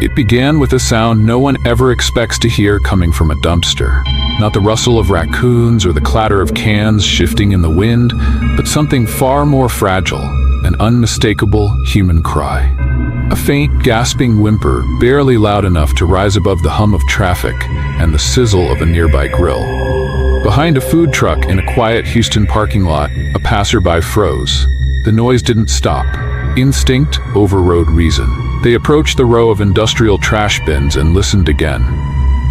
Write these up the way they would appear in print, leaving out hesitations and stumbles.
It began with a sound no one ever expects to hear coming from a dumpster. Not the rustle of raccoons or the clatter of cans shifting in the wind, but something far more fragile, an unmistakable human cry. A faint, gasping whimper, barely loud enough to rise above the hum of traffic and the sizzle of a nearby grill. Behind a food truck in a quiet Houston parking lot, a passerby froze. The noise didn't stop. Instinct overrode reason. They approached the row of industrial trash bins and listened again.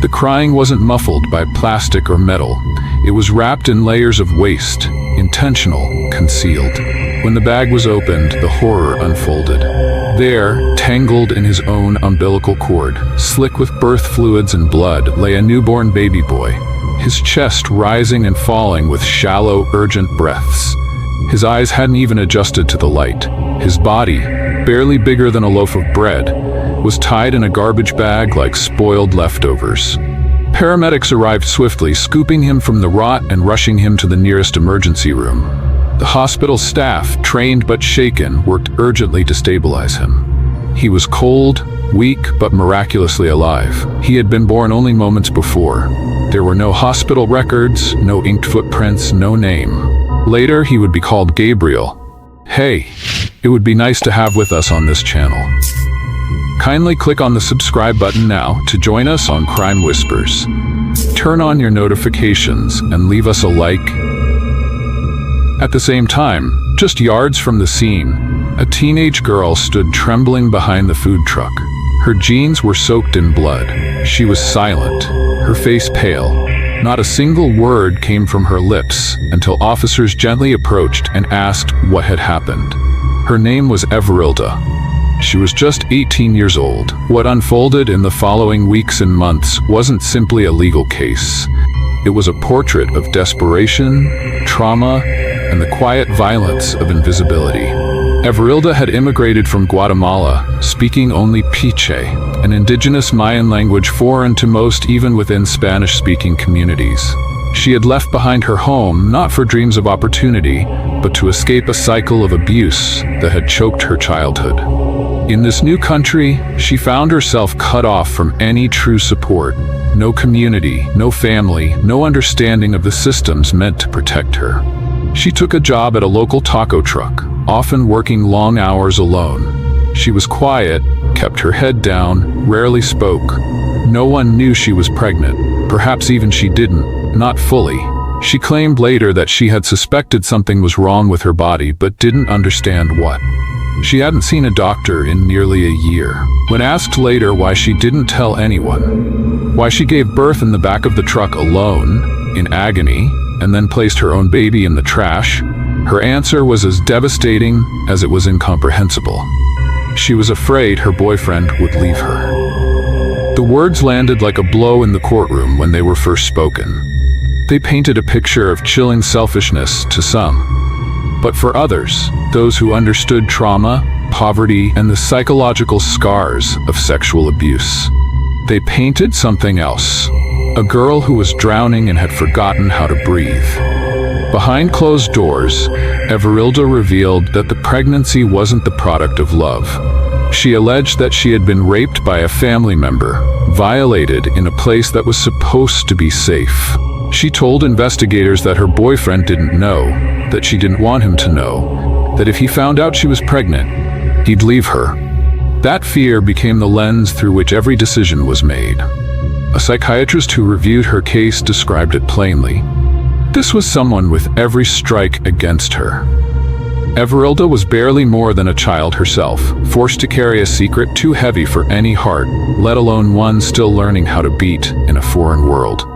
The crying wasn't muffled by plastic or metal. It was wrapped in layers of waste, intentional, concealed. When the bag was opened, the horror unfolded. There, tangled in his own umbilical cord, slick with birth fluids and blood, lay a newborn baby boy, his chest rising and falling with shallow, urgent breaths. His eyes hadn't even adjusted to the light. His body, barely bigger than a loaf of bread, was tied in a garbage bag like spoiled leftovers. Paramedics arrived swiftly, scooping him from the rot and rushing him to the nearest emergency room. The hospital staff, trained but shaken, worked urgently to stabilize him. He was cold, weak, but miraculously alive. He had been born only moments before. There were no hospital records, no inked footprints, no name. Later, he would be called Gabriel. Hey, it would be nice to have with us on this channel. Kindly click on the subscribe button now to join us on Crime Whispers. Turn on your notifications and leave us a like. At the same time, just yards from the scene, a teenage girl stood trembling behind the food truck. Her jeans were soaked in blood. She was silent, her face pale. Not a single word came from her lips until officers gently approached and asked what had happened. Her name was Everilda. She was just 18 years old. What unfolded in the following weeks and months wasn't simply a legal case. It was a portrait of desperation, trauma, and the quiet violence of invisibility. Everilda had immigrated from Guatemala, speaking only Piche, an indigenous Mayan language foreign to most even within Spanish-speaking communities. She had left behind her home not for dreams of opportunity, but to escape a cycle of abuse that had choked her childhood. In this new country, she found herself cut off from any true support. No community, no family, no understanding of the systems meant to protect her. She took a job at a local taco truck, often working long hours alone. She was quiet, kept her head down, rarely spoke. No one knew she was pregnant. Perhaps even she didn't, not fully. She claimed later that she had suspected something was wrong with her body but didn't understand what. She hadn't seen a doctor in nearly a year. When asked later why she didn't tell anyone, why she gave birth in the back of the truck alone, in agony, and then placed her own baby in the trash, her answer was as devastating as it was incomprehensible. She was afraid her boyfriend would leave her. The words landed like a blow in the courtroom when they were first spoken. They painted a picture of chilling selfishness to some. But for others, those who understood trauma, poverty, and the psychological scars of sexual abuse, they painted something else. A girl who was drowning and had forgotten how to breathe. Behind closed doors, Everilda revealed that the pregnancy wasn't the product of love. She alleged that she had been raped by a family member, violated in a place that was supposed to be safe. She told investigators that her boyfriend didn't know, that she didn't want him to know, that if he found out she was pregnant, he'd leave her. That fear became the lens through which every decision was made. A psychiatrist who reviewed her case described it plainly. This was someone with every strike against her. Everilda was barely more than a child herself, forced to carry a secret too heavy for any heart, let alone one still learning how to beat in a foreign world.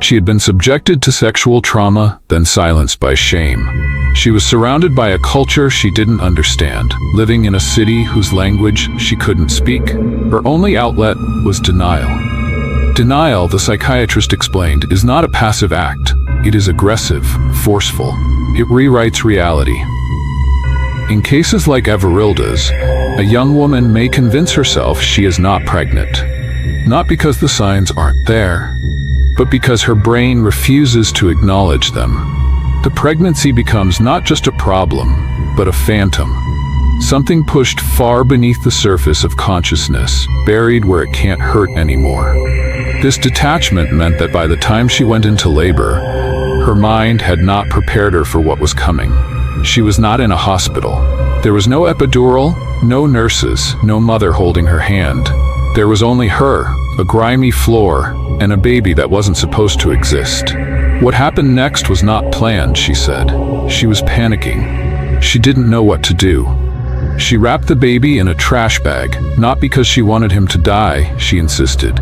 She had been subjected to sexual trauma, then silenced by shame. She was surrounded by a culture she didn't understand, living in a city whose language she couldn't speak. Her only outlet was denial. Denial, the psychiatrist explained, is not a passive act. It is aggressive, forceful. It rewrites reality. In cases like Everilda's, a young woman may convince herself she is not pregnant. Not because the signs aren't there, but because her brain refuses to acknowledge them. The pregnancy becomes not just a problem, but a phantom. Something pushed far beneath the surface of consciousness, buried where it can't hurt anymore. This detachment meant that by the time she went into labor, her mind had not prepared her for what was coming. She was not in a hospital. There was no epidural, no nurses, no mother holding her hand. There was only her, a grimy floor, and a baby that wasn't supposed to exist. What happened next was not planned, she said. She was panicking. She didn't know what to do. She wrapped the baby in a trash bag, not because she wanted him to die, she insisted,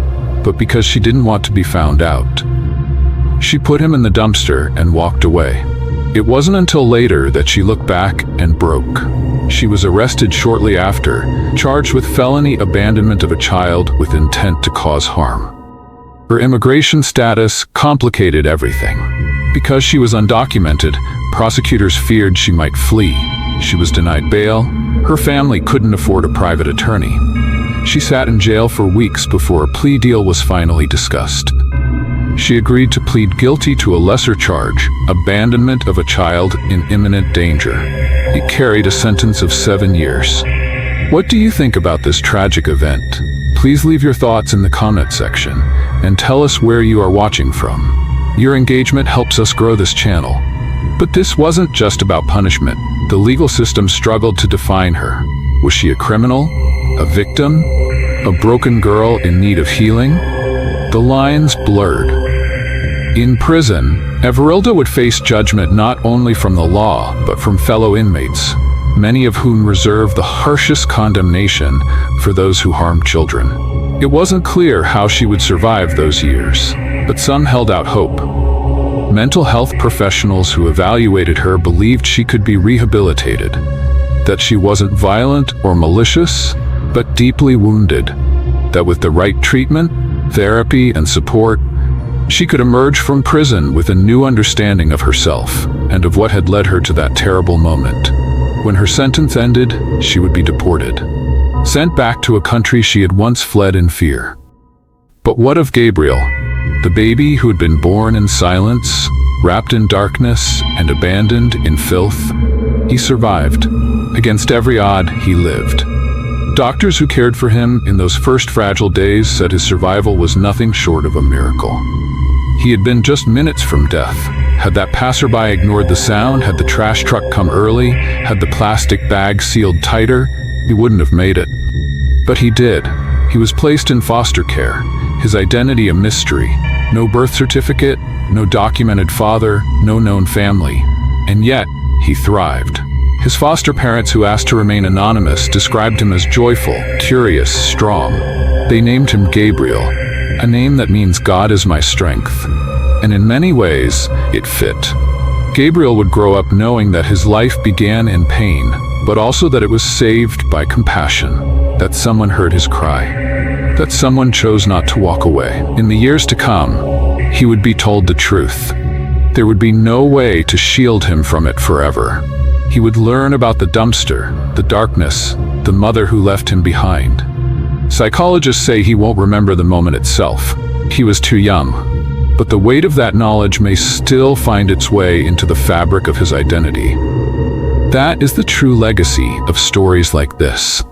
but because she didn't want to be found out. She put him in the dumpster and walked away. It wasn't until later that she looked back and broke. She was arrested shortly after, charged with felony abandonment of a child with intent to cause harm. Her immigration status complicated everything. Because she was undocumented, prosecutors feared she might flee. She was denied bail. Her family couldn't afford a private attorney. She sat in jail for weeks before a plea deal was finally discussed. She agreed to plead guilty to a lesser charge, abandonment of a child in imminent danger. It carried a sentence of 7 years. What do you think about this tragic event? Please leave your thoughts in the comment section and tell us where you are watching from. Your engagement helps us grow this channel. But this wasn't just about punishment. The legal system struggled to define her. Was she a criminal? A victim? A broken girl in need of healing? The lines blurred. In prison, Everilda would face judgment not only from the law, but from fellow inmates, many of whom reserved the harshest condemnation for those who harmed children. It wasn't clear how she would survive those years, but some held out hope. Mental health professionals who evaluated her believed she could be rehabilitated, that she wasn't violent or malicious, but deeply wounded, that with the right treatment, therapy, and support, she could emerge from prison with a new understanding of herself and of what had led her to that terrible moment. When her sentence ended, she would be deported, sent back to a country she had once fled in fear. But what of Gabriel, the baby who had been born in silence, wrapped in darkness, and abandoned in filth? He survived. Against every odd, he lived. Doctors who cared for him in those first fragile days said his survival was nothing short of a miracle. He had been just minutes from death. Had that passerby ignored the sound, had the trash truck come early, had the plastic bag sealed tighter, he wouldn't have made it. But he did. He was placed in foster care, his identity a mystery. No birth certificate, no documented father, no known family. And yet, he thrived. His foster parents, who asked to remain anonymous, described him as joyful, curious, strong. They named him Gabriel, a name that means God is my strength. And in many ways, it fit. Gabriel would grow up knowing that his life began in pain, but also that it was saved by compassion, that someone heard his cry, that someone chose not to walk away. In the years to come, he would be told the truth. There would be no way to shield him from it forever. He would learn about the dumpster, the darkness, the mother who left him behind. Psychologists say he won't remember the moment itself. He was too young. But the weight of that knowledge may still find its way into the fabric of his identity. That is the true legacy of stories like this.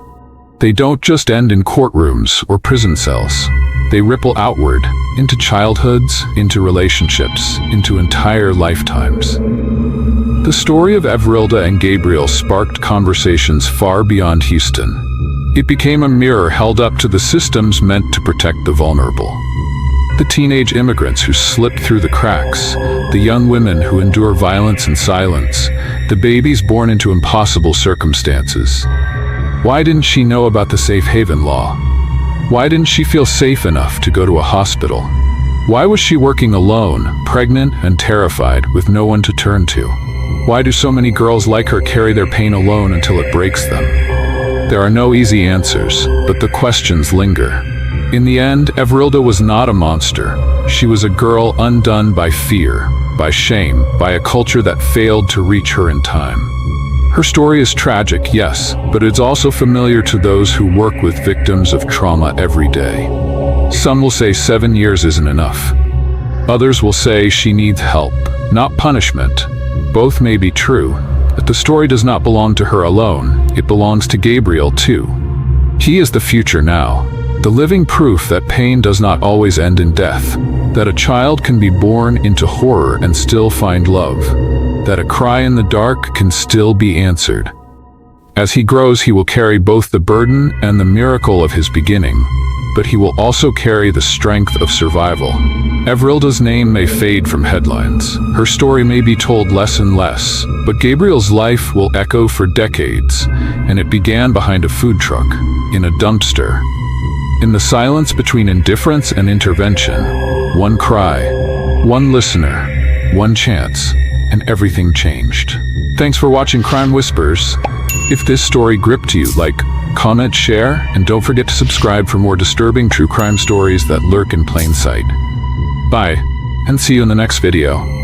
They don't just end in courtrooms or prison cells. They ripple outward, into childhoods, into relationships, into entire lifetimes. The story of Everilda and Gabriel sparked conversations far beyond Houston. It became a mirror held up to the systems meant to protect the vulnerable. The teenage immigrants who slipped through the cracks, the young women who endure violence in silence, the babies born into impossible circumstances. Why didn't she know about the safe haven law? Why didn't she feel safe enough to go to a hospital? Why was she working alone, pregnant and terrified, with no one to turn to? Why do so many girls like her carry their pain alone until it breaks them? There are no easy answers, but the questions linger. In the end, Everilda was not a monster. She was a girl undone by fear, by shame, by a culture that failed to reach her in time. Her story is tragic, yes, but it's also familiar to those who work with victims of trauma every day. Some will say 7 years isn't enough. Others will say she needs help, not punishment. Both may be true, that the story does not belong to her alone, it belongs to Gabriel too. He is the future now, the living proof that pain does not always end in death, that a child can be born into horror and still find love, that a cry in the dark can still be answered. As he grows, he will carry both the burden and the miracle of his beginning, but he will also carry the strength of survival. Evrilda's name may fade from headlines. Her story may be told less and less, but Gabriel's life will echo for decades, and it began behind a food truck, in a dumpster. In the silence between indifference and intervention, one cry, one listener, one chance, and everything changed. Thanks for watching Crime Whispers. If this story gripped you, like, comment, share, and don't forget to subscribe for more disturbing true crime stories that lurk in plain sight. Bye, and see you in the next video.